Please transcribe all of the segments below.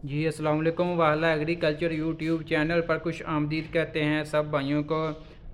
जी अस्सलाम वालेकुम। वाला एग्रीकल्चर यूट्यूब चैनल पर खुश आमदीद कहते हैं सब भाइयों को।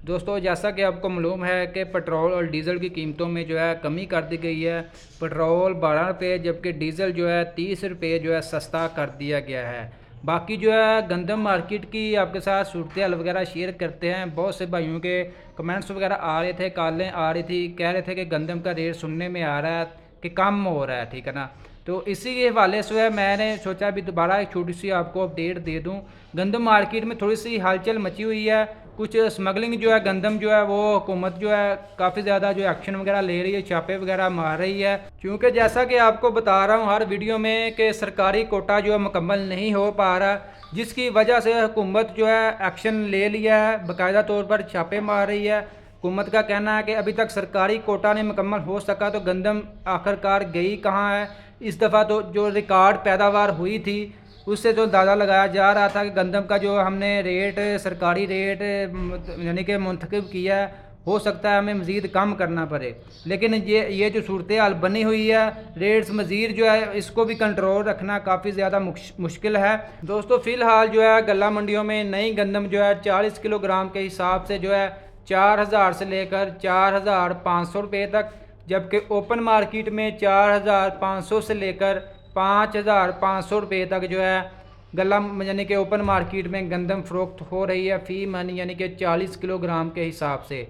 दोस्तों, जैसा कि आपको मालूम है कि पेट्रोल और डीज़ल की कीमतों में जो है कमी कर दी गई है। पेट्रोल 12 रुपये जबकि डीज़ल जो है 30 रुपये जो है सस्ता कर दिया गया है। बाकी जो है गंदम मार्केट की आपके साथ सूरत हाल वगैरह शेयर करते हैं। बहुत से भाइयों के कमेंट्स वगैरह आ रहे थे, कॉलें आ रही थी, कह रहे थे कि गंदम का रेट सुनने में आ रहा है कि कम हो रहा है, ठीक है ना। तो इसी के हवाले से मैंने सोचा अभी दोबारा एक छोटी सी आपको अपडेट दे दूं। गंदम मार्केट में थोड़ी सी हलचल मची हुई है। कुछ स्मगलिंग जो है गंदम जो है वो हुकूमत जो है काफ़ी ज़्यादा जो एक्शन वगैरह ले रही है, छापे वगैरह मार रही है। क्योंकि जैसा कि आपको बता रहा हूँ हर वीडियो में कि सरकारी कोटा जो है मुकम्मल नहीं हो पा रहा, जिसकी वजह से हुकूमत जो है एक्शन ले लिया है, बाकायदा तौर पर छापे मार रही है। हुकूमत का कहना है कि अभी तक सरकारी कोटा नहीं मुकम्मल हो सका, तो गंदम आखिरकार गई कहाँ है। इस दफ़ा तो जो रिकॉर्ड पैदावार हुई थी उससे जो अंदाज़ा लगाया जा रहा था कि गंदम का जो हमने रेट सरकारी रेट यानी कि मुंतखब किया है, हो सकता है हमें मज़ीद कम करना पड़े। लेकिन ये जो सूरत हाल बनी हुई है, रेट्स मज़ीद जो है इसको भी कंट्रोल रखना काफ़ी ज़्यादा मुश्किल है। दोस्तों, फ़िलहाल जो है गला मंडियों में नई गंदम जो है 40 किलोग्राम के हिसाब से जो है 4000 से लेकर 4500 रुपये तक, जबकि ओपन मार्केट में 4500 से लेकर 5500 रुपये तक जो है गला यानी कि ओपन मार्केट में गंदम फ़रोख्त हो रही है फ़ी मन यानी कि 40 किलोग्राम के हिसाब से।